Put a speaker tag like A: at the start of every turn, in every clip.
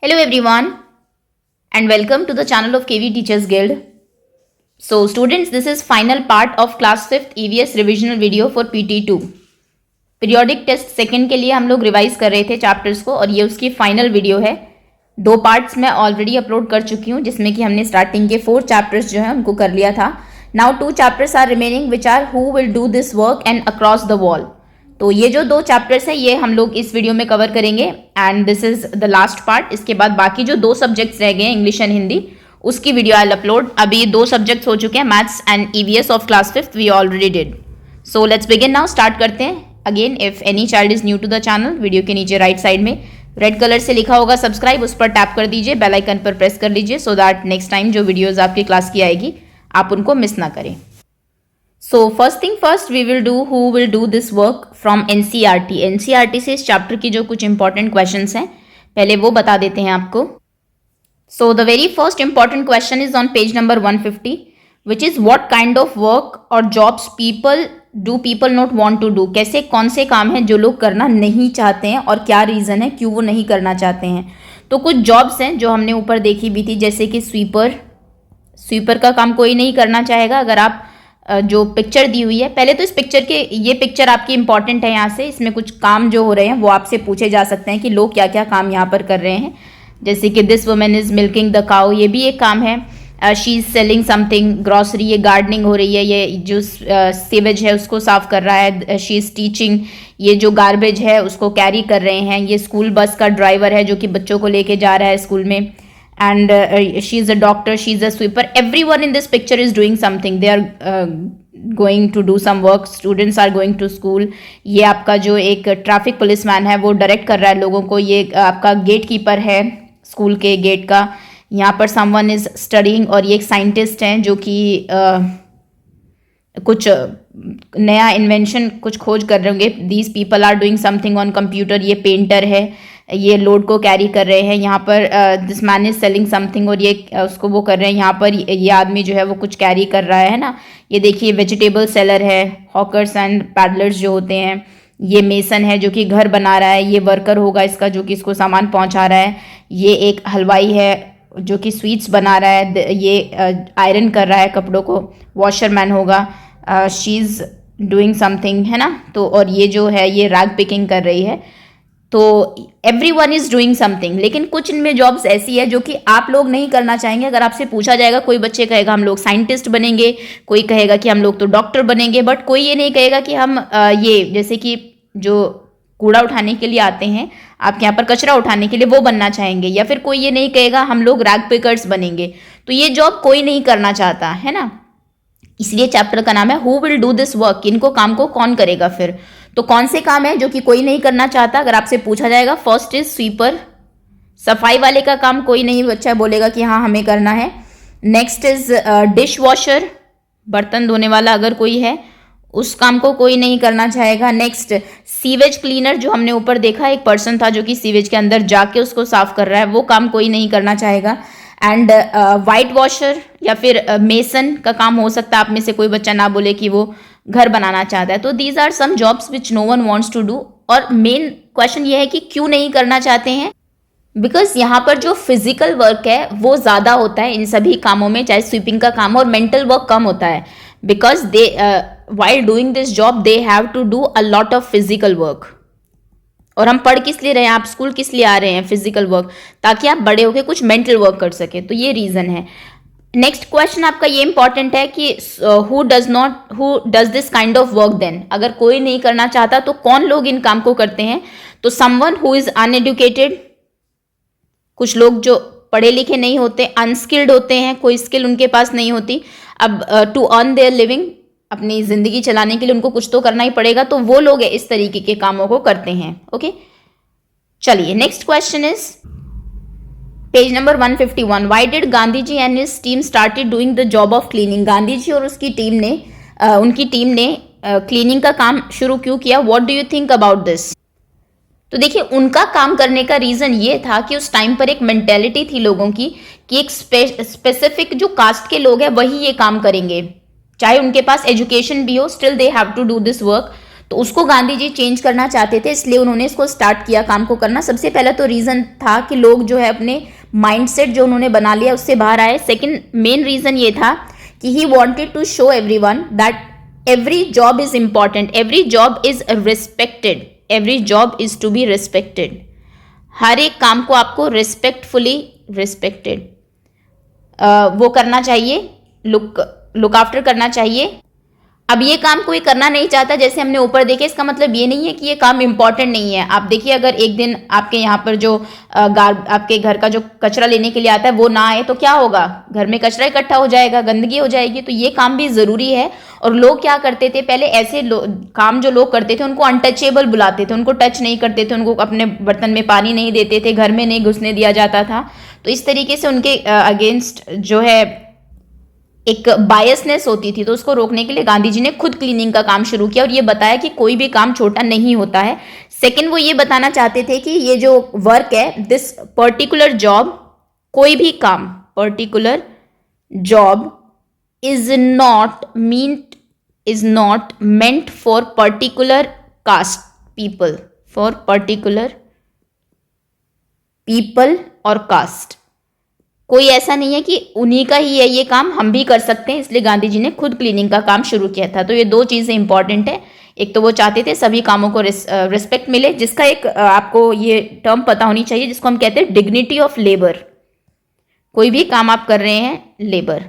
A: Hello everyone and welcome to the channel of KV Teachers Guild. So students, this is final part of class 5th EVS revisional video for PT2. Periodic test second के लिए हम लोग revise कर रहे थे chapters को और ये उसकी फाइनल वीडियो है। 2 पार्ट्स मैं ऑलरेडी अपलोड कर चुकी हूँ जिसमें कि हमने स्टार्टिंग के 4 चैप्टर्स जो है उनको कर लिया था। Now 2 chapters are remaining which are who will do this work and across the wall. तो ये जो 2 चैप्टर्स हैं ये हम लोग इस वीडियो में कवर करेंगे and this is the last part. इसके बाद बाकी जो 2 सब्जेक्ट्स रह गए हैं इंग्लिश एंड हिंदी उसकी वीडियो आई विल अपलोड। अभी 2 सब्जेक्ट्स हो चुके हैं, maths and EVS of class 5th we already did. So let's begin now, start करते हैं। Again if any child is new to the channel, video के नीचे right side में red colour से लिखा होगा सब्सक्राइब, उस पर टैप कर दीजिए, बेल आइकन पर प्रेस कर लीजिए सो दैट नेक्स्ट टाइम जो वीडियोज आपकी क्लास की आएगी आप उनको मिस ना करें। So first thing first we will do who will do this work from NCERT। NCERT से इस चैप्टर की जो कुछ इंपॉर्टेंट क्वेश्चंस हैं पहले वो बता देते हैं आपको। So the very first important question is on page number 150 which is what kind of work or jobs people not want to do। कैसे कौन से काम हैं जो लोग करना नहीं चाहते हैं और क्या रीज़न है क्यों वो नहीं करना चाहते हैं। तो कुछ जॉब्स हैं जो हमने ऊपर देखी भी थी, जैसे कि स्वीपर का काम कोई नहीं करना चाहेगा। अगर आप जो पिक्चर दी हुई है, पहले तो इस पिक्चर के ये पिक्चर आपकी इंपॉर्टेंट है, यहाँ से इसमें कुछ काम जो हो रहे हैं वो आपसे पूछे जा सकते हैं कि लोग क्या क्या काम यहाँ पर कर रहे हैं। जैसे कि this woman is milking the cow, ये भी एक काम है। She is selling something, grocery, ये गार्डनिंग हो रही है, ये जो सीवेज है उसको साफ कर रहा है। शी इज टीचिंग, ये जो गार्बेज है उसको कैरी कर रहे हैं। ये स्कूल बस का ड्राइवर है जो कि बच्चों को लेके जा रहा है स्कूल में। And she is a doctor, she is a sweeper. Everyone in this picture is doing something. They are going to do some work. Students are going to school. ये आपका जो एक ट्रैफिक पुलिसमैन है वो direct कर रहा है लोगों को। ये आपका गेट कीपर है स्कूल के गेट का। यहाँ पर someone is studying और ये एक साइंटिस्ट हैं जो कि कुछ नया इन्वेंशन कुछ खोज कर रहे होंगे। These people are doing something on computer। ये पेंटर है, ये लोड को कैरी कर रहे हैं। यहाँ पर this man is selling something और ये उसको वो कर रहे हैं। यहाँ पर ये आदमी जो है वो कुछ कैरी कर रहा है ना। ये देखिए वेजिटेबल सेलर है, हॉकर्स एंड पैडलर्स जो होते हैं। ये मेसन है जो कि घर बना रहा है, ये वर्कर होगा इसका जो कि इसको सामान पहुँचा रहा है। ये एक हलवाई है जो कि स्वीट्स बना रहा है, ये आयरन कर रहा है कपड़ों को, वॉशरमैन होगा। शी इज़ डूइंग समथिंग, है ना। तो और ये जो है ये रैग पिकिंग कर रही है। तो एवरीवन इज डूइंग समथिंग। लेकिन कुछ इनमें जॉब्स ऐसी है जो कि आप लोग नहीं करना चाहेंगे। अगर आपसे पूछा जाएगा, कोई बच्चे कहेगा हम लोग साइंटिस्ट बनेंगे, कोई कहेगा कि हम लोग तो डॉक्टर बनेंगे, बट कोई ये नहीं कहेगा कि हम ये जैसे कि जो कूड़ा उठाने के लिए आते हैं आपके यहाँ पर कचरा उठाने के लिए वो बनना चाहेंगे, या फिर कोई ये नहीं कहेगा हम लोग रैग पिकर्स बनेंगे। तो ये जॉब कोई नहीं करना चाहता है ना, इसलिए चैप्टर का नाम है who will do this work. इनको काम को कौन करेगा फिर। तो कौन से काम है जो कि कोई नहीं करना चाहता अगर आपसे पूछा जाएगा। फर्स्ट इज स्वीपर, सफाई वाले का काम कोई नहीं बच्चा बोलेगा कि हाँ हमें करना है। नेक्स्ट इज डिश वॉशर, बर्तन धोने वाला अगर कोई है उस काम को कोई नहीं करना चाहेगा। नेक्स्ट सीवेज क्लीनर, जो हमने ऊपर देखा एक पर्सन था जो कि सीवेज के अंदर जाके उसको साफ कर रहा है, वो काम कोई नहीं करना चाहेगा। एंड वाइट वॉशर या फिर मेसन का काम हो सकता है आप में से कोई बच्चा ना बोले कि वो घर बनाना चाहता है। तो these are some jobs which no one wants to do. और मेन क्वेश्चन ये है कि क्यों नहीं करना चाहते हैं। बिकॉज यहाँ पर जो फिजिकल वर्क है वो ज़्यादा होता है इन सभी कामों में, चाहे स्वीपिंग का काम, और मेंटल वर्क कम होता है। Because they while doing this job they have to do a lot of physical work. और हम पढ़ किस लिए रहे हैं, आप स्कूल किस लिए आ रहे हैं, फिजिकल वर्क, ताकि आप बड़े होकर कुछ मेंटल वर्क कर सके। तो ये रीज़न है। नेक्स्ट क्वेश्चन आपका ये इंपॉर्टेंट है कि who does this kind of work then. अगर कोई नहीं करना चाहता तो कौन लोग इन काम को करते हैं। तो समवन हु इज अनएडुकेटेड, कुछ लोग जो पढ़े लिखे नहीं होते, अनस्किल्ड होते हैं, कोई स्किल उनके पास नहीं होती। अब टू अर्न देयर लिविंग, अपनी जिंदगी चलाने के लिए उनको कुछ तो करना ही पड़ेगा, तो वो लोग इस तरीके के कामों को करते हैं। ओके, चलिए next question is page number 151। Why did Gandhi ji and his team started doing the job of cleaning. Gandhi ji और उसकी टीम ने उनकी टीम ने क्लीनिंग का काम शुरू क्यों किया। What do you think about this. तो देखिए उनका काम करने का रीज़न ये था कि उस टाइम पर एक मेंटेलिटी थी लोगों की कि एक स्पेसिफिक जो कास्ट के लोग हैं वही ये काम करेंगे, चाहे उनके पास एजुकेशन भी हो, still they have to do this work. तो उसको गांधी जी चेंज करना चाहते थे, इसलिए उन्होंने इसको स्टार्ट किया काम को करना। सबसे पहला तो रीजन था कि लोग जो है अपने माइंडसेट जो उन्होंने बना लिया उससे बाहर आए। सेकंड मेन रीजन ये था कि he wanted to show everyone that every job is important, every job is respected, every job is to be respected। हर एक काम को आपको रिस्पेक्टफुली रिस्पेक्टेड वो करना चाहिए, लुक आफ्टर करना चाहिए। अब ये काम कोई करना नहीं चाहता, जैसे हमने ऊपर देखे, इसका मतलब ये नहीं है कि ये काम इंपॉर्टेंट नहीं है। आप देखिए, अगर एक दिन आपके यहाँ पर जो आपके घर का जो कचरा लेने के लिए आता है वो ना आए तो क्या होगा, घर में कचरा इकट्ठा हो जाएगा, गंदगी हो जाएगी। तो ये काम भी ज़रूरी है। और लोग क्या करते थे पहले, ऐसे काम जो लोग करते थे उनको अनटचेबल बुलाते थे, उनको टच नहीं करते थे, उनको अपने बर्तन में पानी नहीं देते थे, घर में नहीं घुसने दिया जाता था। तो इस तरीके से उनके अगेंस्ट जो है एक बायसनेस होती थी। तो उसको रोकने के लिए गांधी जी ने खुद क्लीनिंग का काम शुरू किया और ये बताया कि कोई भी काम छोटा नहीं होता है। सेकंड, वो ये बताना चाहते थे कि ये जो वर्क है, दिस पर्टिकुलर जॉब, कोई भी काम, particular job is not meant for particular caste people, for particular people और कास्ट। कोई ऐसा नहीं है कि उन्हीं का ही है ये काम, हम भी कर सकते हैं। इसलिए गांधी जी ने खुद क्लीनिंग का काम शुरू किया था। तो ये दो चीज़ें इंपॉर्टेंट है। एक तो वो चाहते थे सभी कामों को रिस्पेक्ट मिले, जिसका एक आपको ये टर्म पता होनी चाहिए जिसको हम कहते हैं डिग्निटी ऑफ लेबर। कोई भी काम आप कर रहे हैं, लेबर,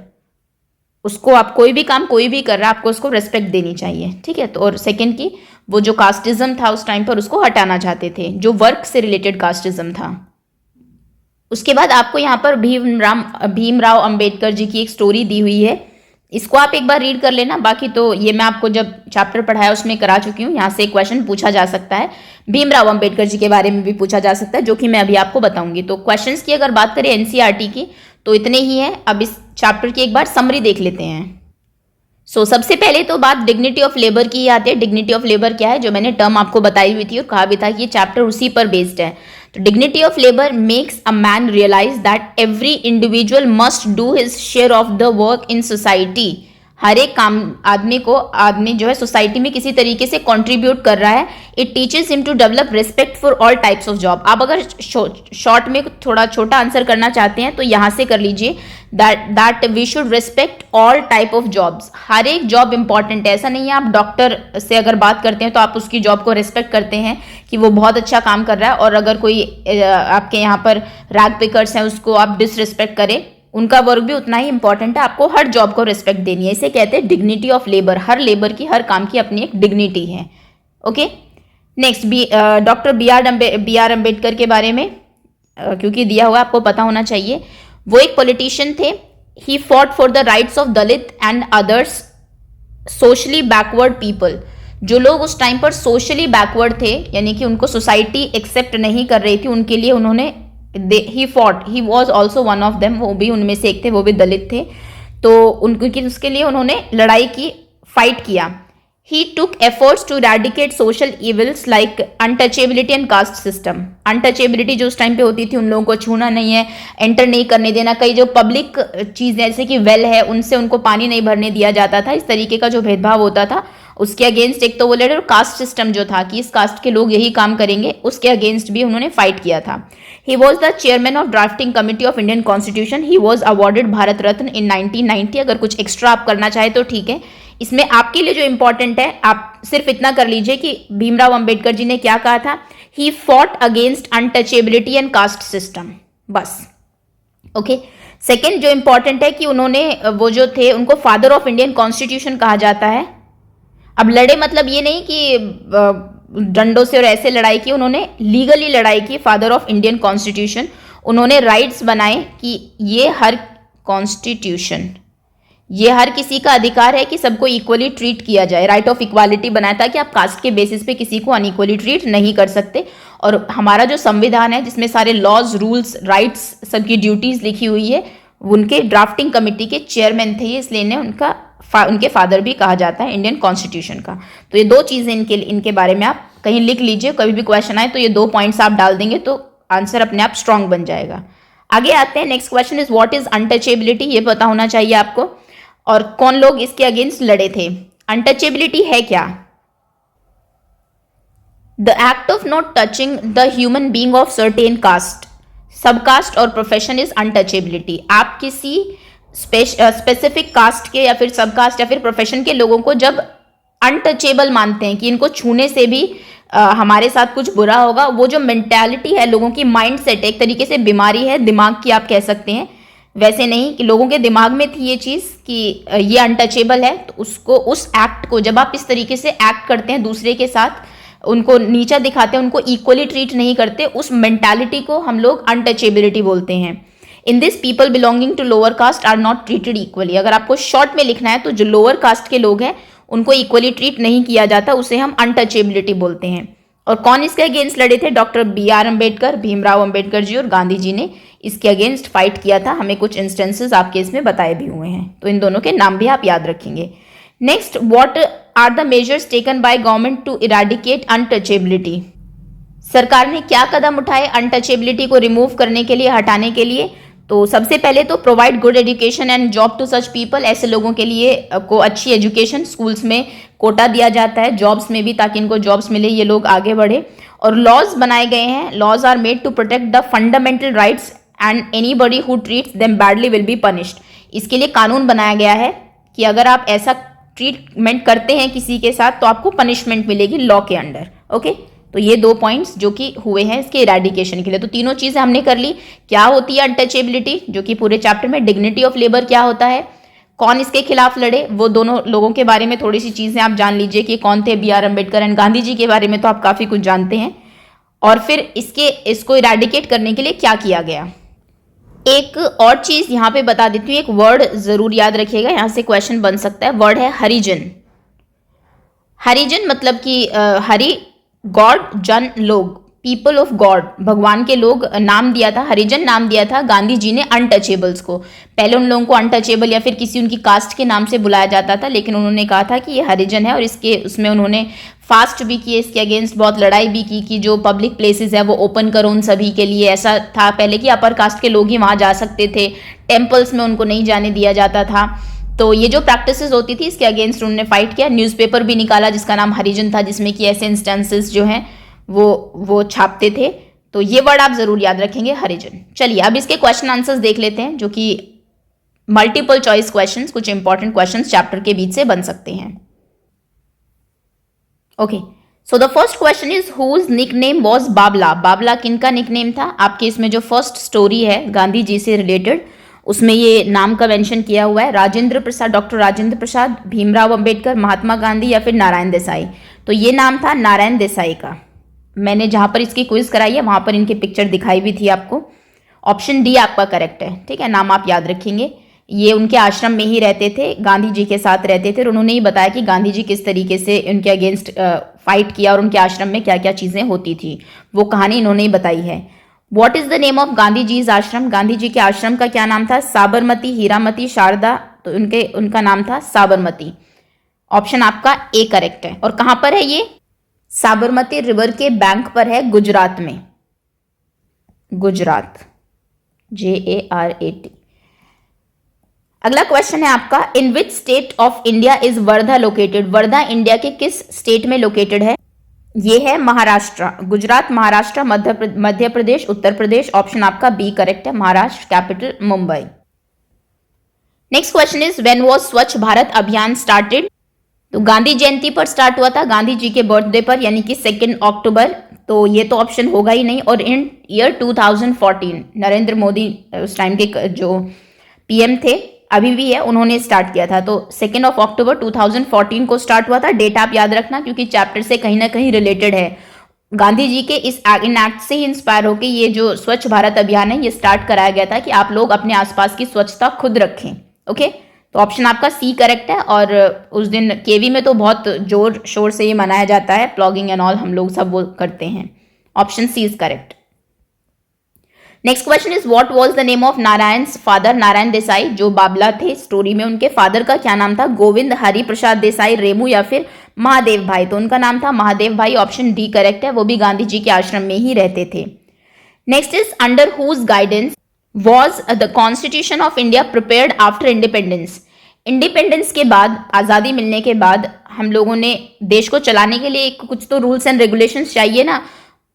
A: उसको आप कोई भी काम कोई भी कर रहा है, आपको उसको रिस्पेक्ट देनी चाहिए, ठीक है। तो और सेकेंड की वो जो कास्टिज्म था उस टाइम पर उसको हटाना चाहते थे, जो वर्क से रिलेटेड कास्टिज्म था। उसके बाद आपको यहाँ पर भीमराव अंबेडकर जी की एक स्टोरी दी हुई है, इसको आप एक बार रीड कर लेना। बाकी तो ये मैं आपको जब चैप्टर पढ़ाया उसमें करा चुकी हूँ। यहाँ से एक क्वेश्चन पूछा जा सकता है, भीमराव अंबेडकर जी के बारे में भी पूछा जा सकता है, जो कि मैं अभी आपको बताऊंगी। तो क्वेश्चंस की अगर बात करें एनसीईआरटी की तो इतने ही है। अब इस चैप्टर की एक बार समरी देख लेते हैं। सबसे पहले तो बात डिग्निटी ऑफ लेबर की आती है। डिग्निटी ऑफ लेबर क्या है, जो मैंने टर्म आपको बताई हुई थी और कहा भी था कि ये चैप्टर उसी पर बेस्ड है। तो dignity of labour makes a man realise that every individual must do his share of the work in society. हर एक काम आदमी जो है सोसाइटी में किसी तरीके से कंट्रीब्यूट कर रहा है। It teaches him to develop respect for all types of job. आप अगर शॉर्ट में थोड़ा छोटा आंसर करना चाहते हैं तो यहाँ से कर लीजिए that we should respect all type of jobs. हर एक जॉब इंपॉर्टेंट है। ऐसा नहीं है आप डॉक्टर से अगर बात करते हैं तो आप उसकी जॉब को रिस्पेक्ट करते हैं कि वो बहुत अच्छा काम कर रहा है, और अगर कोई आपके यहाँ पर रैग पिकर्स हैं उसको आप डिसरिस्पेक्ट करें, उनका वर्क भी उतना ही इंपॉर्टेंट है। आपको हर जॉब को रिस्पेक्ट देनी है। इसे कहते हैं डिग्निटी ऑफ लेबर। हर लेबर की, हर काम की अपनी एक डिग्निटी है। Okay, next doctor B R Ambedkar के बारे में क्योंकि दिया हुआ आपको पता होना चाहिए। वो एक पॉलिटिशियन थे। He fought for the rights of Dalit and others socially backward people. जो लोग उस टाइम पर सोशली बैकवर्ड थे, यानी कि उनको सोसाइटी एक्सेप्ट नहीं कर रही थी, उनके लिए उन्होंने he fought, he was also one of them, वो भी उनमें से एक थे, वो भी दलित थे। तो उसके लिए उन्होंने लड़ाई की, फाइट किया। He took efforts to eradicate social evils like untouchability and caste system। untouchability जो उस टाइम पे होती थी, उन लोगों को छूना नहीं है, एंटर नहीं करने देना, कई जो पब्लिक चीज़ें जैसे कि वेल है उनसे उनको पानी नहीं भरने दिया जाता था। इस तरीके का जो भेदभाव होता था उसके अगेंस्ट एक तो वो लड़े। और कास्ट सिस्टम जो था कि इस कास्ट के लोग यही काम करेंगे, उसके अगेंस्ट भी उन्होंने फाइट किया था। He was the chairman of drafting committee of Indian constitution. He was awarded Bharat Ratna in 1990। अगर कुछ एक्स्ट्रा आप करना चाहे तो ठीक है। इसमें आपके लिए जो इंपॉर्टेंट है, आप सिर्फ इतना कर लीजिए कि भीमराव अंबेडकर जी ने क्या कहा था। He fought against untouchability and caste system, बस। ओके, सेकेंड जो इंपॉर्टेंट है कि उन्होंने, वो जो थे, उनको फादर ऑफ इंडियन कॉन्स्टिट्यूशन कहा जाता है। अब लड़े मतलब ये नहीं कि डंडों से और ऐसे लड़ाई की, उन्होंने लीगली लड़ाई की। फादर ऑफ इंडियन कॉन्स्टिट्यूशन, उन्होंने राइट्स बनाए कि ये हर किसी का अधिकार है कि सबको इक्वली ट्रीट किया जाए। राइट ऑफ इक्वालिटी बनाया था कि आप कास्ट के बेसिस पे किसी को अनइक्वली ट्रीट नहीं कर सकते। और हमारा जो संविधान है जिसमें सारे लॉज, रूल्स, राइट्स, सबकी ड्यूटीज लिखी हुई है, उनके ड्राफ्टिंग कमेटी के चेयरमैन थे, इसलिए इन्हें उनके फादर भी कहा जाता है इंडियन कॉन्स्टिट्यूशन का। तो ये दो चीज़ें इनके बारे में आप कहीं लिख लीजिए। कभी भी क्वेश्चन आए तो ये दो पॉइंट्स आप डाल देंगे तो आंसर अपने आप स्ट्रांग बन जाएगा। आगे आते हैं। Next question is what is untouchability. ये पता होना चाहिए आपको। और कौन लोग इसके अगेंस्ट लड़े थे। अनटचेबिलिटी है क्या? The act of not touching the human being of certain caste, सब कास्ट और प्रोफेशन इज अनटचेबिलिटी। आप किसी स्पेसिफिक कास्ट के या फिर सब कास्ट या फिर प्रोफेशन के लोगों को जब अनटचेबल मानते हैं कि इनको छूने से भी हमारे साथ कुछ बुरा होगा, वो जो मेंटालिटी है लोगों की, माइंड सेट एक तरीके से बीमारी है दिमाग की आप कह सकते हैं, वैसे नहीं कि लोगों के दिमाग में थी ये चीज़ कि ये अनटचेबल है, तो उसको, उस एक्ट को जब आप इस तरीके से एक्ट करते हैं दूसरे के साथ, उनको नीचा दिखाते हैं, उनको इक्वली ट्रीट नहीं करते, उस मेंटालिटी को हम लोग अनटचेबिलिटी बोलते हैं। In this people belonging to lower caste are not treated equally. अगर आपको शॉर्ट में लिखना है तो जो लोअर कास्ट के लोग हैं उनको इक्वली ट्रीट नहीं किया जाता, उसे हम अनटचेबिलिटी बोलते हैं। और कौन इसके अगेंस्ट लड़े थे? डॉक्टर BR अम्बेडकर, भीमराव अम्बेडकर जी और गांधी जी ने इसके अगेंस्ट फाइट किया था। हमें कुछ इंस्टेंसेस आपके इसमें बताए भी हुए हैं, तो इन दोनों के नाम भी आप याद रखेंगे। Next, what are the measures taken by government to eradicate untouchability? सरकार ने क्या कदम उठाए अनटचेबिलिटी को रिमूव करने के लिए, हटाने के लिए? तो सबसे पहले तो provide good education and job to such people, ऐसे लोगों के लिए को अच्छी एजुकेशन, स्कूल्स में कोटा दिया जाता है, जॉब्स में भी, ताकि इनको जॉब्स मिले, ये लोग आगे बढ़े। और लॉज बनाए गए हैं, laws are made to protect the fundamental rights and anybody who treats them badly will be punished. इसके लिए कानून बनाया गया है कि अगर आप ऐसा ट्रीटमेंट करते हैं किसी के साथ तो आपको पनिशमेंट मिलेगी लॉ के अंडर। ओके, तो ये 2 पॉइंट्स जो कि हुए हैं इसके इरेडिकेशन के लिए। तो तीनों चीजें हमने कर ली। क्या होती है अनटचेबिलिटी, जो कि पूरे चैप्टर में, डिग्निटी ऑफ लेबर क्या होता है, कौन इसके खिलाफ लड़े, वो दोनों लोगों के बारे में थोड़ी सी चीजें आप जान लीजिए कि कौन थे। BR अम्बेडकर एंड गांधी जी के बारे में तो आप काफी कुछ जानते हैं। और फिर इसको इरेडिकेट करने के लिए क्या किया गया। एक और चीज यहाँ पे बता देती हूँ, एक वर्ड जरूर याद रखिएगा, यहाँ से क्वेश्चन बन सकता है। वर्ड है हरिजन। हरिजन मतलब कि हरि गॉड, जन लोग, पीपल ऑफ गॉड, भगवान के लोग नाम दिया था, हरिजन नाम दिया था गांधी जी ने अनटचेबल्स को। पहले उन लोगों को अनटचेबल या फिर किसी उनकी कास्ट के नाम से बुलाया जाता था, लेकिन उन्होंने कहा था कि ये हरिजन है, और उसमें उन्होंने फास्ट भी किए, इसके अगेंस्ट बहुत लड़ाई भी की कि जो पब्लिक प्लेसेस है वो ओपन करो उन सभी के लिए। ऐसा था पहले कि अपर कास्ट के लोग ही वहाँ जा सकते थे, टेम्पल्स में उनको नहीं जाने दिया जाता था। तो ये जो प्रैक्टिसेस होती थी इसके अगेंस्ट उन्होंने फाइट किया। न्यूज़पेपर भी निकाला जिसका नाम हरिजन था, जिसमें कि ऐसे इंस्टेंसेस जो हैं वो छापते थे। तो ये वर्ड आप जरूर याद रखेंगे, हरिजन। चलिए अब इसके क्वेश्चन आंसर्स देख लेते हैं, जो कि मल्टीपल चॉइस क्वेश्चंस, कुछ इंपॉर्टेंट क्वेश्चंस चैप्टर के बीच से बन सकते हैं। Okay, so the first question is whose nickname was Babla. Babla किनका निकनेम था? आपके इसमें जो फर्स्ट स्टोरी है गांधी जी से रिलेटेड, उसमें ये नाम का मेंशन किया हुआ है, राजेंद्र प्रसाद, डॉक्टर राजेंद्र प्रसाद, भीमराव अंबेडकर, महात्मा गांधी या फिर नारायण देसाई। तो ये नाम था नारायण देसाई का। मैंने जहां पर इसकी क्विज कराई है वहां पर इनकी पिक्चर दिखाई भी थी आपको। ऑप्शन डी आपका करेक्ट है, ठीक है, नाम आप याद रखेंगे। ये उनके आश्रम में ही रहते थे, गांधी जी के साथ रहते थे, और उन्होंने ही बताया कि गांधी जी किस तरीके से उनके अगेंस्ट फाइट किया और उनके आश्रम में क्या क्या चीजें होती थी, वो कहानी इन्होंने ही बताई है। What is the name of Gandhi ji's आश्रम? गांधी जी के आश्रम का क्या नाम था? साबरमती, हीरामती, शारदा। तो उनका नाम था साबरमती। ऑप्शन आपका ए करेक्ट है। और कहां पर है ये? साबरमती रिवर के बैंक पर है, गुजरात में, गुजरात, JARAT। अगला क्वेश्चन है आपका, in which state of India is Wardha located? Wardha India के किस स्टेट में लोकेटेड है? ये है महाराष्ट्र, गुजरात, महाराष्ट्र, मध्य प्रदेश, उत्तर प्रदेश। ऑप्शन आपका बी करेक्ट है, Maharashtra, capital Mumbai. Next question is when was Swachh Bharat अभियान स्टार्टेड? तो गांधी जयंती पर स्टार्ट हुआ था, गांधी जी के बर्थडे पर, यानी कि 2 अक्टूबर। तो ये तो ऑप्शन होगा ही नहीं। और इन ईयर 2014 नरेंद्र मोदी उस टाइम के जो PM थे, अभी भी है, उन्होंने स्टार्ट किया था। तो 2 अक्टूबर 2014 को स्टार्ट हुआ था। डेट आप याद रखना क्योंकि चैप्टर से कहीं ना कहीं रिलेटेड है। गांधी जी के इन एक्ट से ही इंस्पायर होकर ये जो स्वच्छ भारत अभियान है ये स्टार्ट कराया गया था कि आप लोग अपने आसपास की स्वच्छता खुद रखें। ओके, तो ऑप्शन आपका सी करेक्ट है। और उस दिन केवी में तो बहुत जोर शोर से ये मनाया जाता है, प्लॉगिंग एंड ऑल हम लोग सब वो करते हैं। Option C is correct. Next question is what was the name of Narayan's father? Narayan Desai जो बाबला थे स्टोरी में, उनके फादर का क्या नाम था? गोविंद, हरि प्रसाद देसाई, रेमू या फिर महादेव भाई? तो उनका नाम था महादेव भाई। ऑप्शन डी करेक्ट है, वो भी गांधी जी के आश्रम में ही रहते थे। Next is under whose guidance was the Constitution of India prepared after independence? Independence के बाद, आज़ादी मिलने के बाद हम लोगों ने देश को चलाने के लिए कुछ तो रूल्स एंड रेगुलेशंस चाहिए ना,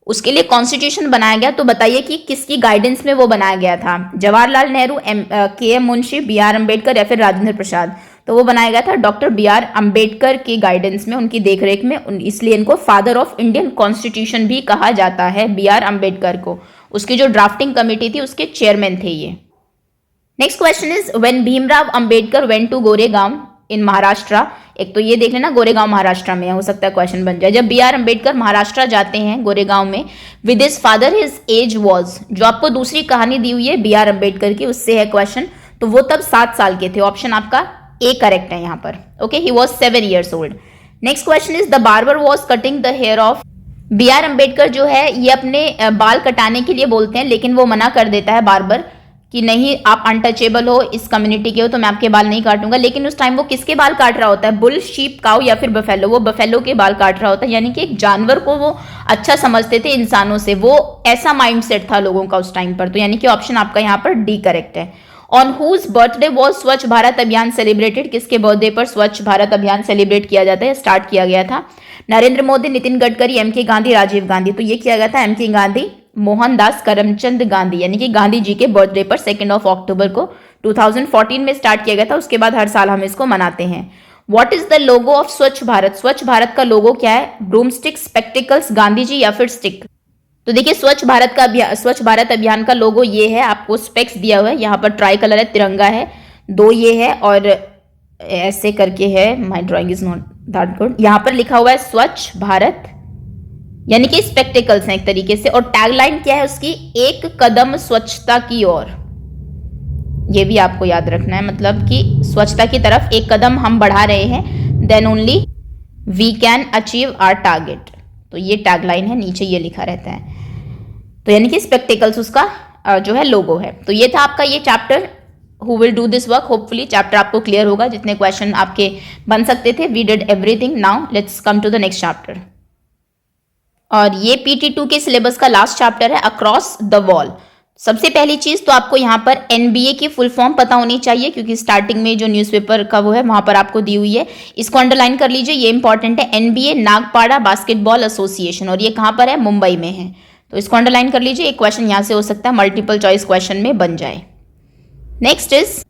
A: उसके लिए कॉन्स्टिट्यूशन बनाया गया। तो बताइए कि किसकी गाइडेंस में वो बनाया गया था? जवाहरलाल नेहरू, के M Munshi, B R Ambedkar या फिर राजेंद्र प्रसाद? तो वो बनाया गया था डॉक्टर बी आर अम्बेडकर की गाइडेंस में, उनकी देखरेख में। इसलिए इनको फादर ऑफ इंडियन कॉन्स्टिट्यूशन भी कहा जाता है, बी आर अम्बेडकर को। उसकी जो ड्राफ्टिंग कमेटी थी उसके चेयरमैन थे ये। Next question is when Bhimrao Ambedkar went to Goregaon in Maharashtra. एक तो ये देख लेना गोरेगांव महाराष्ट्र में है, हो सकता है क्वेश्चन बन जाए। जब बी आर अम्बेडकर महाराष्ट्र जाते हैं गोरेगांव में with his father, his age was, जो आपको दूसरी कहानी दी हुई है बी आर अम्बेडकर की, उससे है क्वेश्चन, तो वो तब 7 साल के थे। ऑप्शन आपका ए करेक्ट है यहाँ पर। Okay, he was 7 years old. Next question is the barber was cutting the hair of. B R Ambedkar जो है ये अपने बाल कटाने के लिए बोलते हैं, लेकिन वो मना कर देता है बार्बर कि नहीं, आप अनटचेबल हो, इस कम्युनिटी के हो, तो मैं आपके बाल नहीं काटूंगा। लेकिन उस टाइम वो किसके बाल काट रहा होता है? बुल, शीप, काउ या फिर बफेलो? वो बफेलो के बाल काट रहा होता है। यानी कि एक जानवर को वो अच्छा समझते थे इंसानों से, वो ऐसा माइंडसेट था लोगों का उस टाइम पर। तो यानी कि ऑप्शन आपका यहाँ पर डी करेक्ट है। ऑन हुज बर्थडे वॉज स्वच्छ भारत अभियान सेलिब्रेटेड? किसके बर्थडे पर स्वच्छ भारत अभियान सेलिब्रेट किया जाता है, स्टार्ट किया गया था? नरेंद्र मोदी, नितिन गडकरी, एम के गांधी, राजीव गांधी? तो ये किया गया था एम के गांधी, मोहनदास करमचंद गांधी, यानी कि गांधी जी के बर्थडे पर 2 अक्टूबर को 2014 में स्टार्ट किया गया था। उसके बाद हर साल हम इसको मनाते हैं। What is the logo of स्वच्छ भारत? स्वच्छ भारत का लोगो क्या है? ब्रूमस्टिक, स्पेक्टिकल्स, गांधी जी या फिर स्टिक? तो देखिए स्वच्छ भारत अभियान का लोगो ये है, आपको स्पेक्स दिया हुआ है, यहाँ पर ट्राई कलर है, तिरंगा है, 2 ये है और ऐसे करके है, माई drawing is not that good. यहाँ पर लिखा हुआ है स्वच्छ भारत, यानी कि स्पेक्टिकल्स हैं एक तरीके से। और टैगलाइन क्या है उसकी? एक कदम स्वच्छता की ओर। ये भी आपको याद रखना है, मतलब कि स्वच्छता की तरफ एक कदम हम बढ़ा रहे हैं, then only we can achieve our target. तो ये टैगलाइन है, नीचे ये लिखा रहता है। तो यानी कि स्पेक्टिकल्स उसका जो है लोगो है। तो ये था आपका ये chapter, who will do this work. Hopefully chapter आपको क्लियर होगा, जितने क्वेश्चन आपके बन सकते थे। We did everything. Now let's come to the next chapter. और ये PT2 के सिलेबस का लास्ट चैप्टर है, अक्रॉस द वॉल। सबसे पहली चीज तो आपको यहाँ पर NBA की फुल फॉर्म पता होनी चाहिए, क्योंकि स्टार्टिंग में जो न्यूज़पेपर का वो है वहां पर आपको दी हुई है। इसको अंडरलाइन कर लीजिए, ये इंपॉर्टेंट है। NBA नागपाड़ा बास्केटबॉल एसोसिएशन, और ये कहाँ पर है? मुंबई में है। तो इसको अंडरलाइन कर लीजिए, एक क्वेश्चन यहाँ से हो सकता है, मल्टीपल चॉइस क्वेश्चन में बन जाए। नेक्स्ट इज,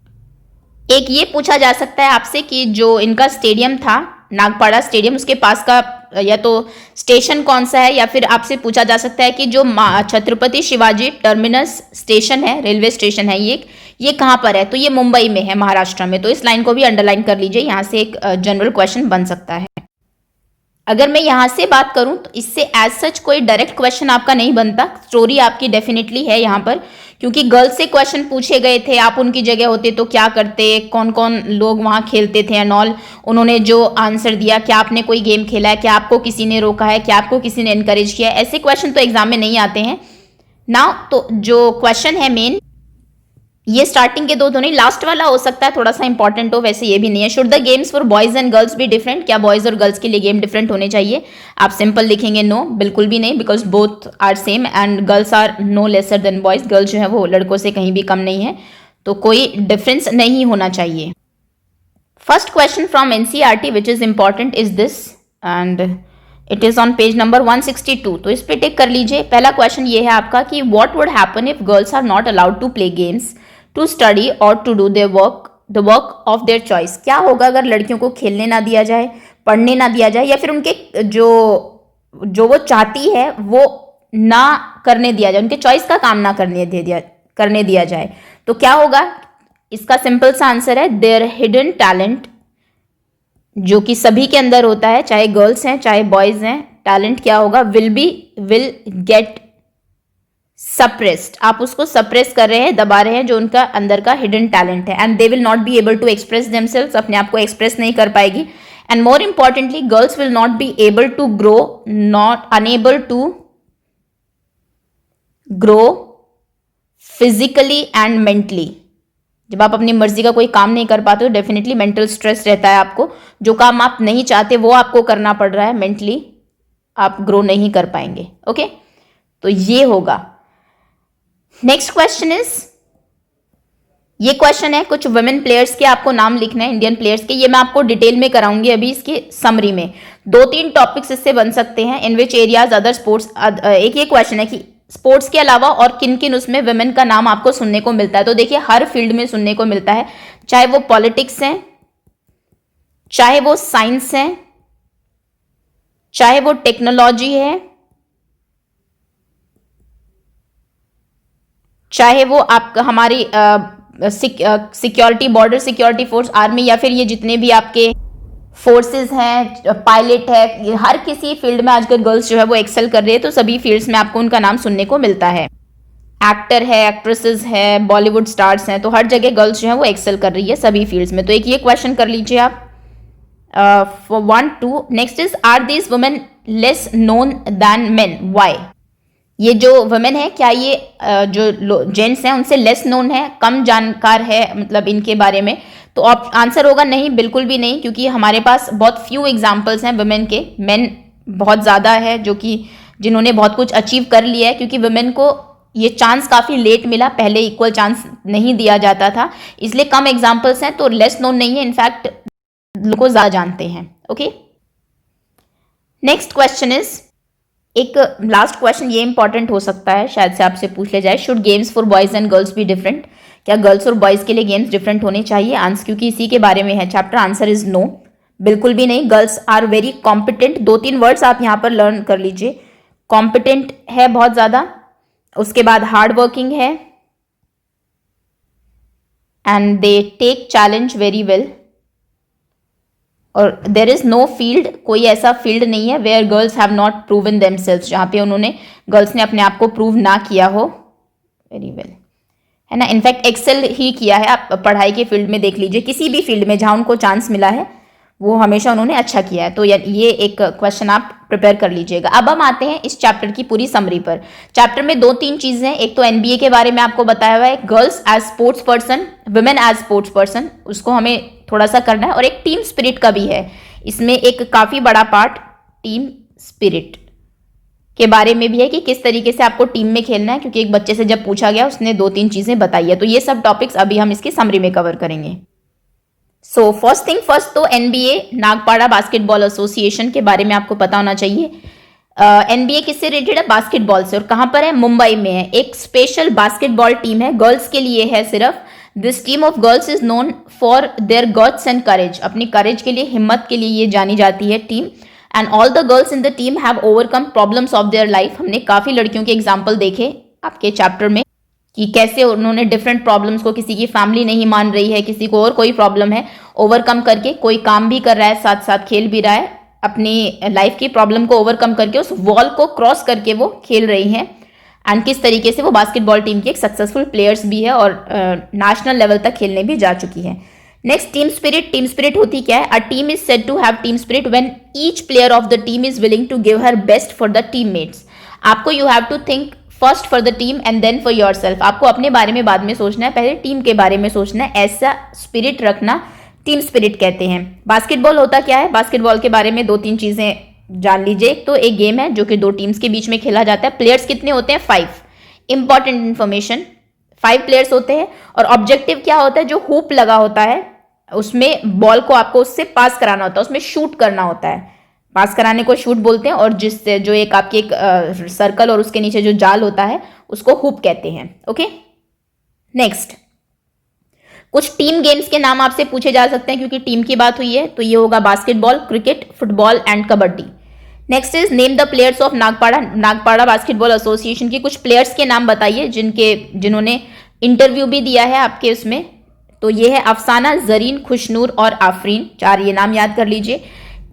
A: एक ये पूछा जा सकता है आपसे कि जो इनका स्टेडियम था नागपाड़ा स्टेडियम, उसके पास का या तो स्टेशन कौन सा है, या फिर आपसे पूछा जा सकता है कि जो छत्रपति शिवाजी टर्मिनस स्टेशन है, रेलवे स्टेशन है, ये कहाँ पर है? तो ये मुंबई में है, महाराष्ट्र में। तो इस लाइन को भी अंडरलाइन कर लीजिए, यहाँ से एक जनरल क्वेश्चन बन सकता है। अगर मैं यहाँ से बात करूँ तो इससे एज सच कोई डायरेक्ट क्वेश्चन आपका नहीं बनता। स्टोरी आपकी डेफिनेटली है यहाँ पर, क्योंकि गर्ल्स से क्वेश्चन पूछे गए थे, आप उनकी जगह होते तो क्या करते, कौन कौन लोग वहाँ खेलते थे एंड ऑल। उन्होंने जो आंसर दिया, क्या आपने कोई गेम खेला है, क्या आपको किसी ने रोका है, क्या आपको किसी ने इनकरेज किया है, ऐसे क्वेश्चन तो एग्जाम में नहीं आते हैं ना। तो जो क्वेश्चन है मेन, ये स्टार्टिंग के 2 तो नहीं, लास्ट वाला हो सकता है थोड़ा सा इंपॉर्टेंट हो, वैसे ये भी नहीं है। Should the games for boys and girls be different? क्या बॉयज और गर्ल्स के लिए गेम डिफरेंट होने चाहिए? आप सिंपल लिखेंगे नो, बिल्कुल भी नहीं, because both are same and girls are no lesser than boys. Girls जो है वो लड़कों से कहीं भी कम नहीं है, तो कोई डिफरेंस नहीं होना चाहिए। First question from NCERT which is important is this, and it is on page number 162। तो इस पे टिक कर लीजिए। पहला क्वेश्चन ये है आपका कि what would happen if girls are not allowed to play games, to study और to do the work of their choice? क्या होगा अगर लड़कियों को खेलने ना दिया जाए, पढ़ने ना दिया जाए, या फिर उनके जो वो चाहती है वो ना करने दिया जाए, उनके चॉइस का काम ना करने दिया जाए? तो क्या होगा? इसका सिंपल सा आंसर है देयर हिडन टैलेंट, जो कि सभी के अंदर होता है, चाहे गर्ल्स हैं चाहे बॉयज हैं। टैलेंट क्या होगा? Will get suppressed. आप उसको सप्रेस कर रहे हैं, दबा रहे हैं, जो उनका अंदर का हिडन टैलेंट है। And they will not be able to express themselves, अपने आप को एक्सप्रेस नहीं कर पाएगी। And more importantly, girls will not be able to grow, unable to grow physically and mentally. जब आप अपनी मर्जी का कोई काम नहीं कर पाते हो, डेफिनेटली मेंटल स्ट्रेस रहता है आपको, जो काम आप नहीं चाहते वो आपको करना पड़ रहा है, मेंटली आप ग्रो नहीं कर पाएंगे। ओके, तो ये होगा। नेक्स्ट क्वेश्चन इज, ये क्वेश्चन है कुछ वुमेन प्लेयर्स के, आपको नाम लिखना है इंडियन प्लेयर्स के। ये मैं आपको डिटेल में कराऊंगी अभी इसके समरी में। 2-3 टॉपिक्स इससे बन सकते हैं। इन विच एरियाज अदर स्पोर्ट्स, एक ये क्वेश्चन है कि स्पोर्ट्स के अलावा और किन किन उसमें वुमेन का नाम आपको सुनने को मिलता है। तो देखिए हर फील्ड में सुनने को मिलता है, चाहे वो पॉलिटिक्स है, चाहे वो साइंस है, चाहे वो टेक्नोलॉजी है, चाहे वो आपका हमारी security, border security force, army, या फिर ये जितने भी आपके फोर्सेस हैं, पायलट है, ये हर किसी फील्ड में आजकल गर्ल्स जो है वो एक्सेल कर रही है। तो सभी फील्ड्स में आपको उनका नाम सुनने को मिलता है। एक्टर है, एक्ट्रेसेस है, बॉलीवुड स्टार्स हैं, तो हर जगह गर्ल्स जो है वो एक्सेल कर रही है सभी फील्ड्स में। तो एक ये क्वेश्चन कर लीजिए आप for 1-2। Next is are these women less known than men, why? ये जो वुमेन है क्या ये जो जेंट्स हैं उनसे लेस नोन है, कम जानकार है मतलब इनके बारे में? तो आंसर होगा नहीं, बिल्कुल भी नहीं, क्योंकि हमारे पास बहुत फ्यू एग्जांपल्स हैं वुमेन के। मेन बहुत ज़्यादा है जो कि जिन्होंने बहुत कुछ अचीव कर लिया है, क्योंकि वुमेन को ये चांस काफ़ी लेट मिला, पहले इक्वल चांस नहीं दिया जाता था, इसलिए कम एग्जाम्पल्स हैं। तो लेस नोन नहीं है, इनफैक्ट लोग को ज़्यादा जानते हैं। ओके, नेक्स्ट क्वेश्चन इज, एक लास्ट क्वेश्चन ये इंपॉर्टेंट हो सकता है, शायद से आपसे पूछ ले जाए, should games for boys and girls be different? क्या गर्ल्स और बॉयज के लिए गेम्स डिफरेंट होने चाहिए? आंसर, क्योंकि इसी के बारे में है चैप्टर, आंसर इज नो, बिल्कुल भी नहीं। Girls are very competent. 2-3 words आप यहाँ पर लर्न कर लीजिए। कॉम्पिटेंट है बहुत ज़्यादा, उसके बाद हार्ड वर्किंग है, and they take challenge very well. और देर इज नो फील्ड, कोई ऐसा फील्ड नहीं है where girls have not proven themselves, जहाँ पे उन्होंने गर्ल्स ने अपने आप को प्रूव ना किया हो वेरी वेल, है ना। इनफैक्ट एक्सेल ही किया है। आप पढ़ाई के फील्ड में देख लीजिए, किसी भी फील्ड में जहाँ उनको चांस मिला है वो हमेशा उन्होंने अच्छा किया है। तो ये एक क्वेश्चन आप प्रिपेयर कर लीजिएगा। अब हम आते हैं इस चैप्टर की पूरी समरी पर। चैप्टर में 2-3 चीजें, एक तो एनबीए के बारे में आपको बताया हुआ है, girls as sports person, women as sports person, उसको हमें थोड़ा सा करना है, और एक टीम स्पिरिट का भी है इसमें, एक काफी बड़ा पार्ट टीम स्पिरिट के बारे में भी है कि किस तरीके से आपको टीम में खेलना है, क्योंकि एक बच्चे से जब पूछा गया उसने 2-3 चीजें बताई है। तो ये सब टॉपिक्स अभी हम इसकी समरी में कवर करेंगे। सो फर्स्ट थिंग फर्स्ट, तो एनबीए नागपाड़ा बास्केटबॉल एसोसिएशन के बारे में आपको पता होना चाहिए। एनबीए किससे रिलेटेड है? बास्केटबॉल से। और कहाँ पर है? मुंबई में है। एक स्पेशल बास्केटबॉल टीम है, गर्ल्स के लिए है सिर्फ। This team of girls is known for their guts and courage, अपनी करेज के लिए, हिम्मत के लिए ये जानी जाती है team. And all the girls in the team have overcome problems of their life. हमने काफी लड़कियों के एग्जाम्पल देखे आपके चैप्टर में कि कैसे उन्होंने डिफरेंट प्रॉब्लम्स को, किसी की फैमिली नहीं मान रही है, किसी को और कोई प्रॉब्लम है, ओवरकम करके कोई काम भी कर रहा है, साथ साथ खेल भी रहा है, अपनी लाइफ की प्रॉब्लम को ओवरकम करके उस वॉल को क्रॉस करके वो खेल रही हैं। एंड किस तरीके से वो बास्केटबॉल टीम की एक सक्सेसफुल प्लेयर्स भी है और नेशनल लेवल तक खेलने भी जा चुकी है। Next, team spirit. Team spirit होती क्या है? A team is said to have team spirit when each player of the team is willing to give her best for the teammates. आपको you have to think first for the team and then for yourself. आपको अपने बारे में बाद में सोचना है, पहले टीम के बारे में सोचना है। ऐसा स्पिरिट रखना टीम स्पिरिट कहते हैं। बास्केटबॉल होता क्या है? बास्केटबॉल के बारे में 2-3 चीजें जान लीजिए। एक तो एक गेम है जो कि 2 टीम्स के बीच में खेला जाता है। प्लेयर्स कितने होते हैं? 5। इंपॉर्टेंट इन्फॉर्मेशन, 5 प्लेयर्स होते हैं। और ऑब्जेक्टिव क्या होता है? जो हुप लगा होता है उसमें बॉल को आपको उससे पास कराना होता है, उसमें शूट करना होता है। पास कराने को शूट बोलते हैं, और जिससे जो एक आपके एक सर्कल और उसके नीचे जो जाल होता है उसको हुप कहते हैं। ओके, नेक्स्ट, कुछ टीम गेम्स के नाम आपसे पूछे जा सकते हैं क्योंकि टीम की बात हुई है। तो ये होगा basketball, cricket, football and kabaddi. Next is name the players of Nagpada basketball association की कुछ प्लेयर्स के नाम बताइए जिन्होंने इंटरव्यू भी दिया है आपके उसमें। तो ये है अफसाना, जरीन, खुशनूर और आफरीन। 4 ये नाम याद कर लीजिए।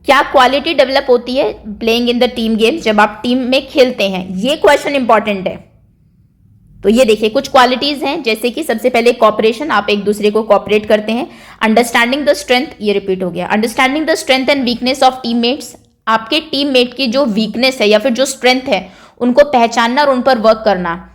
A: क्या क्वालिटी डेवलप होती है playing in the team games, जब आप टीम में खेलते हैं? ये क्वेश्चन इंपॉर्टेंट है। तो ये देखिए कुछ क्वालिटीज हैं, जैसे कि सबसे पहले कॉपरेशन, आप एक दूसरे को कॉपरेट करते हैं। अंडरस्टैंडिंग द स्ट्रेंथ, ये रिपीट हो गया। Understanding the strength and weakness of teammates, आपके टीममेट की जो वीकनेस है या फिर जो स्ट्रेंथ है उनको पहचानना और उन पर वर्क करना।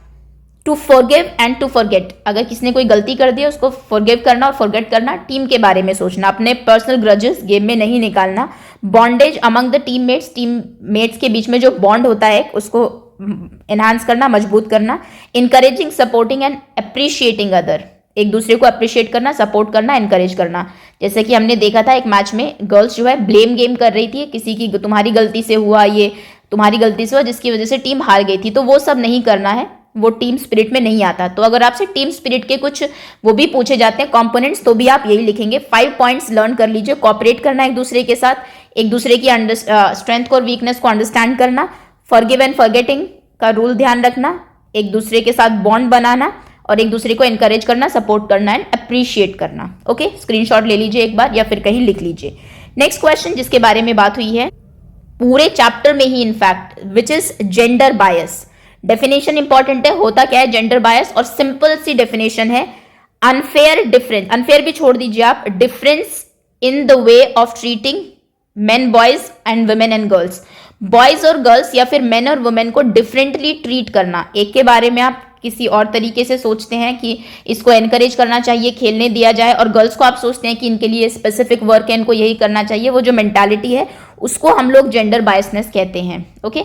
A: To forgive and to forget, अगर किसी ने कोई गलती कर दी है उसको फॉरगिव करना और फॉरगेट करना। टीम के बारे में सोचना, अपने पर्सनल ग्रजेस गेम में नहीं निकालना। बॉन्डेज अमंग द टीममेट्स के बीच में जो बॉन्ड होता है उसको एनहांस करना, मजबूत करना। Encouraging, supporting and appreciating other, एक दूसरे को अप्रिशिएट करना, सपोर्ट करना, एनकरेज करना। जैसे कि हमने देखा था एक मैच में गर्ल्स जो है ब्लेम गेम कर रही थी किसी की, तुम्हारी गलती से हुआ, ये तुम्हारी गलती से हुआ, जिसकी वजह से टीम हार गई थी। तो वो सब नहीं करना है, वो टीम स्पिरिट में नहीं आता। तो अगर आपसे टीम स्पिरिट के कुछ वो भी पूछे जाते हैं कंपोनेंट्स, तो भी आप यही लिखेंगे। 5 पॉइंट्स लर्न कर लीजिए। कोऑपरेट करना एक दूसरे के साथ, एक दूसरे की स्ट्रेंथ और वीकनेस को अंडरस्टैंड करना, फॉरगिव एंड फॉरगेटिंग का रूल ध्यान रखना, एक दूसरे के साथ बॉन्ड बनाना, और एक दूसरे को एनकरेज करना, सपोर्ट करना एंड अप्रिशिएट करना। ओके, स्क्रीनशॉट ले लीजिए एक बार या फिर कहीं लिख लीजिए। नेक्स्ट क्वेश्चन जिसके बारे में बात हुई है पूरे चैप्टर में ही in fact, which is gender bias. Definition important है, होता क्या है जेंडर बायस, और सिंपल सी डेफिनेशन है अनफेयर डिफरेंस, अनफेयर भी छोड़ दीजिए आप, difference in the way of treating men boys and women and girls. Boys और गर्ल्स या फिर मेन और वुमेन को डिफरेंटली ट्रीट करना। एक के बारे में आप किसी और तरीके से सोचते हैं कि इसको एनकरेज करना चाहिए, खेलने दिया जाए, और गर्ल्स को आप सोचते हैं कि इनके लिए स्पेसिफिक वर्क है, इनको यही करना चाहिए। वो जो मेंटालिटी है उसको हम लोग जेंडर बायसनेस कहते हैं। ओके,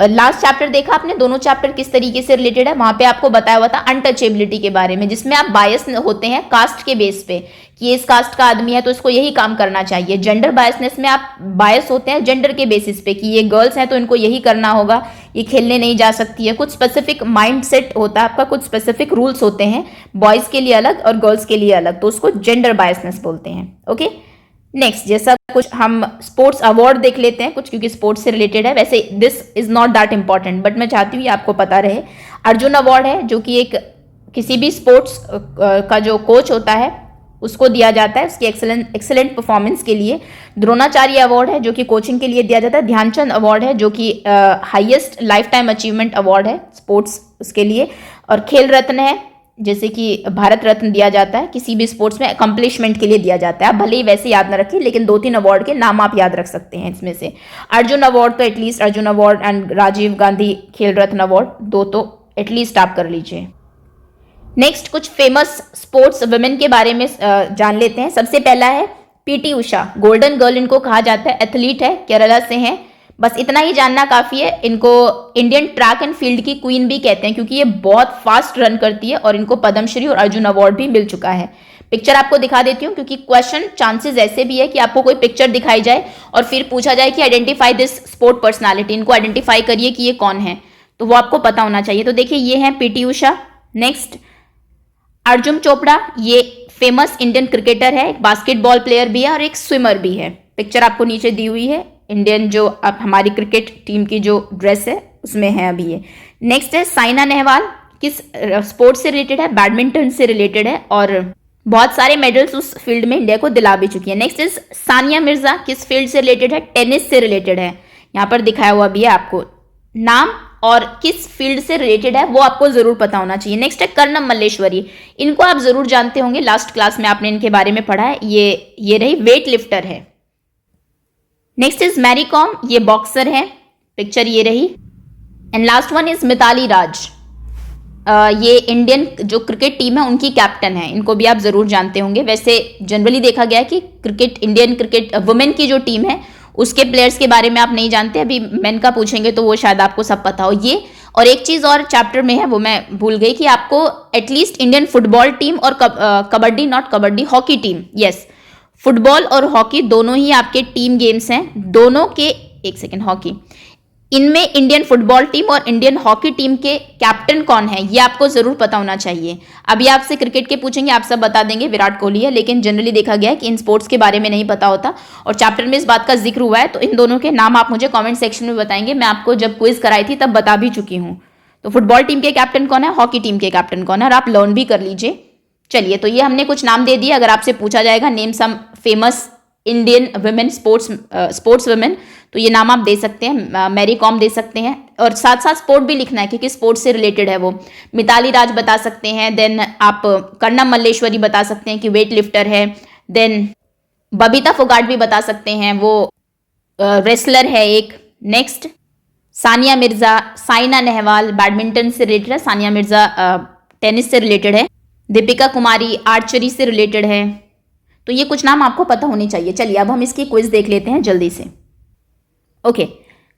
A: लास्ट चैप्टर देखा आपने, दोनों चैप्टर किस तरीके से रिलेटेड है। वहां पे आपको बताया हुआ था अनटचेबिलिटी के बारे में, जिसमें आप बायस होते हैं कास्ट के बेस पे कि इस कास्ट का आदमी है तो इसको यही काम करना चाहिए। जेंडर बायसनेस में आप बायस होते हैं जेंडर के बेसिस पे कि ये गर्ल्स हैं तो इनको यही करना होगा, ये खेलने नहीं जा सकती है। कुछ स्पेसिफिक माइंड सेट होता है आपका, कुछ स्पेसिफिक रूल्स होते हैं बॉयज के लिए अलग और गर्ल्स के लिए अलग, तो उसको जेंडर बायसनेस बोलते हैं। ओके, नेक्स्ट जैसा कुछ हम स्पोर्ट्स अवार्ड देख लेते हैं कुछ, क्योंकि स्पोर्ट्स से रिलेटेड है। वैसे this is not that important, but मैं चाहती हूँ ये आपको पता रहे। अर्जुन अवार्ड है जो कि एक किसी भी स्पोर्ट्स का जो कोच होता है उसको दिया जाता है उसकी एक्सेलेंट परफॉर्मेंस के लिए। द्रोणाचार्य अवार्ड है जो कि कोचिंग के लिए दिया जाता है। ध्यानचंद अवार्ड है जो कि highest life time achievement award है स्पोर्ट्स उसके लिए। और खेल रत्न है जैसे कि भारत रत्न दिया जाता है किसी भी स्पोर्ट्स में अकम्पलिशमेंट के लिए दिया जाता है। आप भले ही वैसे याद ना रखिए, लेकिन 2-3 अवार्ड के नाम आप याद रख सकते हैं इसमें से। अर्जुन अवार्ड तो at least, Arjun award and Rajiv Gandhi Khel Ratna award, 2 तो एटलीस्ट आप कर लीजिए। नेक्स्ट कुछ फेमस स्पोर्ट्स वुमेन के बारे में जान लेते हैं। सबसे पहला है पीटी उषा, गोल्डन गर्ल इनको कहा जाता है, एथलीट है, केरला से हैं। बस इतना ही जानना काफी है। इनको इंडियन ट्रैक एंड फील्ड की क्वीन भी कहते हैं क्योंकि ये बहुत फास्ट रन करती है, और इनको पद्मश्री और अर्जुन अवार्ड भी मिल चुका है। पिक्चर आपको दिखा देती हूँ क्योंकि क्वेश्चन चांसेस ऐसे भी है कि आपको कोई पिक्चर दिखाई जाए और फिर पूछा जाए कि आइडेंटिफाई दिस स्पोर्ट पर्सनालिटी, इनको आइडेंटिफाई करिए कि ये कौन है, तो वो आपको पता होना चाहिए। तो देखिए ये है पीटी उषा। नेक्स्ट अर्जुन चोपड़ा, ये फेमस इंडियन क्रिकेटर है, एक बास्केटबॉल प्लेयर भी है और एक स्विमर भी है। पिक्चर आपको नीचे दी हुई है, इंडियन जो अब हमारी क्रिकेट टीम की जो ड्रेस है उसमें है अभी ये। नेक्स्ट है साइना नेहवाल, किस स्पोर्ट्स से रिलेटेड है, बैडमिंटन से रिलेटेड है, और बहुत सारे मेडल्स उस फील्ड में इंडिया को दिला भी चुकी है। नेक्स्ट इज सानिया मिर्जा, किस फील्ड से रिलेटेड है, टेनिस से रिलेटेड है। यहाँ पर दिखाया हुआ भी है आपको नाम, और किस फील्ड से रिलेटेड है वो आपको जरूर पता होना चाहिए। नेक्स्ट है कर्णम मल्लेश्वरी, इनको आप जरूर जानते होंगे, लास्ट क्लास में आपने इनके बारे में पढ़ा है। ये रही वेट लिफ्टर है। नेक्स्ट इज मैरी कॉम, ये बॉक्सर है, पिक्चर ये रही। And last one is Mithali Raj, ये इंडियन जो क्रिकेट टीम है उनकी कैप्टन है, इनको भी आप जरूर जानते होंगे। वैसे जनरली देखा गया है कि क्रिकेट, इंडियन क्रिकेट वुमेन की जो टीम है उसके प्लेयर्स के बारे में आप नहीं जानते, अभी मेन का पूछेंगे तो वो शायद आपको सब पता हो। ये और एक चीज और चैप्टर में है वो मैं भूल गई कि आपको एटलीस्ट इंडियन फुटबॉल टीम और kabaddi, not kabaddi, hockey team, yes, football और हॉकी दोनों ही आपके टीम गेम्स हैं। दोनों के, एक सेकेंड, हॉकी, इनमें इंडियन फुटबॉल टीम और इंडियन हॉकी टीम के कैप्टन कौन है ये आपको जरूर पता होना चाहिए। अभी आपसे क्रिकेट के पूछेंगे, आप सब बता देंगे विराट कोहली है, लेकिन जनरली देखा गया है कि इन स्पोर्ट्स के बारे में नहीं पता होता, और चैप्टर में इस बात का जिक्र हुआ है। तो इन दोनों के नाम आप मुझे कमेंट सेक्शन में बताएंगे, मैं आपको जब क्विज कराई थी तब बता भी चुकी हूँ। तो फुटबॉल टीम के कैप्टन कौन है, हॉकी टीम के कैप्टन कौन है, और आप लर्न भी कर लीजिए। चलिए, तो ये हमने कुछ नाम दे दिए। अगर आपसे पूछा जाएगा name some famous Indian women sports women, तो ये नाम आप दे सकते हैं, मैरी कॉम दे सकते हैं, और साथ साथ स्पोर्ट भी लिखना है कि किस स्पोर्ट से रिलेटेड है वो। मिताली राज बता सकते हैं, देन आप कर्णम मल्लेश्वरी बता सकते हैं कि वेट लिफ्टर है, देन बबीता फोगाट भी बता सकते हैं, वो रेसलर है एक। नेक्स्ट सानिया मिर्जा, साइना नेहवाल बैडमिंटन से रिलेटेड है, सानिया मिर्जा टेनिस से रिलेटेड है, दीपिका कुमारी आर्चरी से रिलेटेड है। तो ये कुछ नाम आपको पता होने चाहिए। चलिए अब हम इसकी क्विज देख लेते हैं जल्दी से। ओके,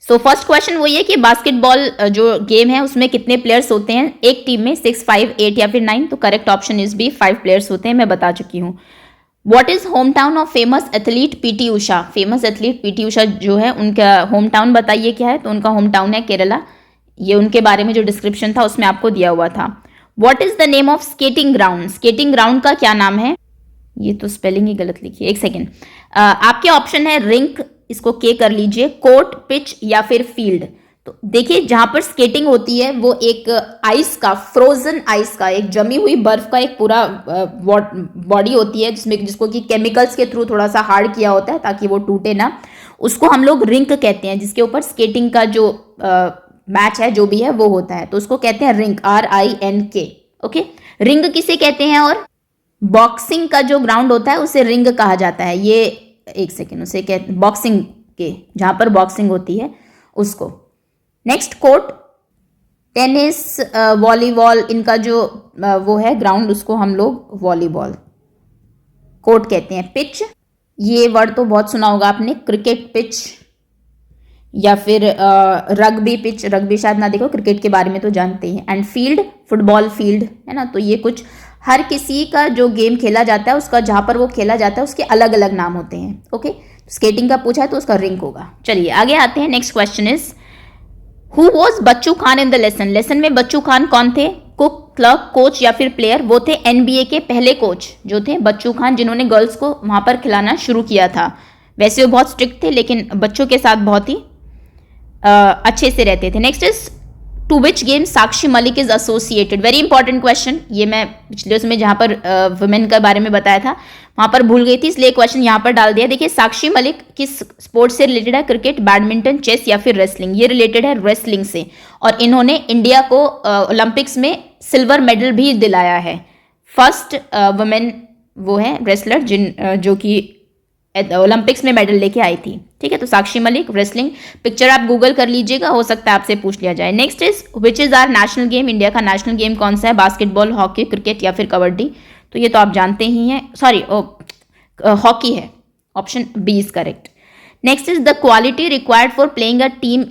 A: सो फर्स्ट क्वेश्चन वही है कि बास्केटबॉल जो गेम है उसमें कितने प्लेयर्स होते हैं एक टीम में, 6, 5, 8 या फिर 9। तो correct option is B, 5 players होते हैं, मैं बता चुकी हूँ। What is home town of famous athlete PT Usha? Famous athlete PT Usha जो है उनका होम टाउन बताइए क्या है? तो उनका होम टाउन है केरला। ये उनके बारे में जो डिस्क्रिप्शन था उसमें आपको दिया हुआ था। What is the name of skating ground? Skating ground का क्या नाम है? ये तो स्पेलिंग ही गलत लिखी है, एक सेकेंड। आपके ऑप्शन है रिंक, इसको के कर लीजिए, कोर्ट, पिच या फिर फील्ड। तो देखिए जहां पर स्केटिंग होती है वो एक आइस का, फ्रोजन आइस का, एक जमी हुई बर्फ का एक पूरा बॉडी होती है जिसमें जिसको कि केमिकल्स के थ्रू थोड़ा सा हार्ड किया होता है ताकि वो टूटे ना, उसको हम लोग रिंक कहते हैं, जिसके ऊपर स्केटिंग का जो मैच है जो भी है वो होता है, तो उसको कहते हैं रिंक, RINK। ओके, रिंग किसे कहते हैं? और बॉक्सिंग का जो ग्राउंड होता है उसे रिंग कहा जाता है। ये एक सेकेंड, उसे कहते हैं बॉक्सिंग के, जहां पर बॉक्सिंग होती है उसको। नेक्स्ट कोर्ट, टेनिस, वॉलीबॉल, इनका जो वो है ग्राउंड उसको हम लोग वॉलीबॉल कोर्ट कहते हैं। पिच, ये वर्ड तो बहुत सुना होगा आपने, क्रिकेट पिच या फिर रग्बी पिच, रग्बी शायद ना देखो, क्रिकेट के बारे में तो जानते ही हैं। एंड फील्ड, फुटबॉल फील्ड है ना। तो ये कुछ हर किसी का जो गेम खेला जाता है उसका जहां पर वो खेला जाता है उसके अलग अलग नाम होते हैं। ओके, स्केटिंग का पूछा है तो उसका रिंक होगा। चलिए आगे आते हैं। Next question is who was Bachchu Khan in the lesson? Lesson में बच्चू खान कौन थे? कुक, क्लर्क, कोच या फिर प्लेयर? वो थे NBA के पहले कोच जो थे बच्चू खान, जिन्होंने गर्ल्स को वहां पर खिलाना शुरू किया था। वैसे वो बहुत स्ट्रिक्ट थे लेकिन बच्चों के साथ बहुत ही अच्छे से रहते थे। Next is to which game Sakshi Malik is associated? Very important question, ये मैं पिछले उसमें जहां पर वुमेन के बारे में बताया था वहां पर भूल गई थी, इसलिए क्वेश्चन यहां पर डाल दिया। देखिए साक्षी मलिक किस स्पोर्ट से रिलेटेड है? क्रिकेट, बैडमिंटन, चेस या फिर रेसलिंग? ये रिलेटेड है रेसलिंग से, और इन्होंने इंडिया को ओलंपिक्स में सिल्वर मेडल भी दिलाया है। फर्स्ट वुमेन वो है रेसलर जो कि ओलंपिक्स में मेडल लेके आई थी। ठीक है, तो साक्षी मलिक, रेसलिंग। पिक्चर आप गूगल कर लीजिएगा, हो सकता है आपसे पूछ लिया जाए। Next is which is our national game? India का नेशनल गेम कौन सा है? बास्केटबॉल, हॉकी, क्रिकेट या फिर कबड्डी? तो ये तो आप जानते ही हैं, सॉरी हॉकी है, option B is correct. Next is the quality required for playing a team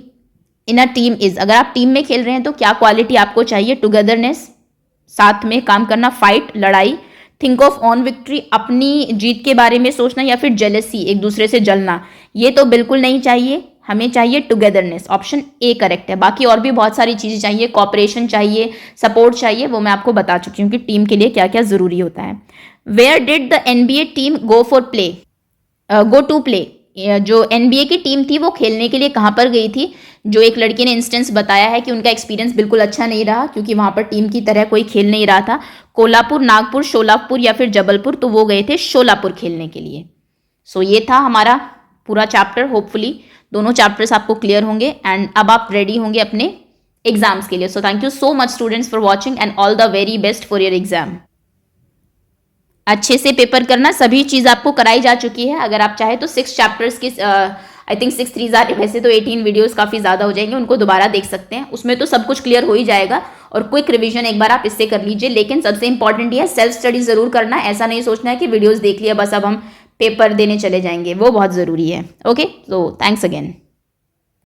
A: in a team is? अगर आप टीम में खेल रहे हैं तो क्या क्वालिटी आपको चाहिए? टुगेदरनेस, साथ में काम करना, फाइट, लड़ाई, थिंक ऑफ ऑन विक्ट्री, अपनी जीत के बारे में सोचना, या फिर जेलसी, एक दूसरे से जलना? ये तो बिल्कुल नहीं चाहिए, हमें चाहिए टुगेदरनेस, ऑप्शन ए करेक्ट है। बाकी और भी बहुत सारी चीजें चाहिए, कॉपरेशन चाहिए, सपोर्ट चाहिए, वो मैं आपको बता चुकी हूँ कि टीम के लिए क्या क्या जरूरी होता है। Where did the NBA team go to play? जो NBA की टीम थी वो खेलने के लिए कहाँ पर गई थी? जो एक लड़की ने इंस्टेंस बताया है कि उनका एक्सपीरियंस बिल्कुल अच्छा नहीं रहा क्योंकि वहां पर टीम की तरह कोई खेल नहीं रहा था। कोल्हापुर, नागपुर, शोलापुर या फिर जबलपुर? तो वो गए थे शोलापुर खेलने के लिए। सो ये था हमारा पूरा चैप्टर। होपफुली दोनों चैप्टर्स आपको क्लियर होंगे एंड अब आप रेडी होंगे अपने एग्जाम्स के लिए। So thank you so much students for watching and all the very best for your exam. अच्छे से पेपर करना, सभी चीज आपको कराई जा चुकी है। अगर आप चाहे तो 6 चैप्टर्स की आई थिंक 6 3 वैसे तो 18 वीडियोस काफी ज्यादा हो जाएंगे, उनको दोबारा देख सकते हैं, उसमें तो सब कुछ क्लियर हो ही जाएगा। और क्विक रिवीजन एक बार आप इससे कर लीजिए, लेकिन सबसे इंपॉर्टेंट ये है सेल्फ स्टडी जरूर करना। ऐसा नहीं सोचना है कि वीडियोस देख लिया बस अब हम पेपर देने चले जाएंगे, वो बहुत जरूरी है। Okay, so thanks again.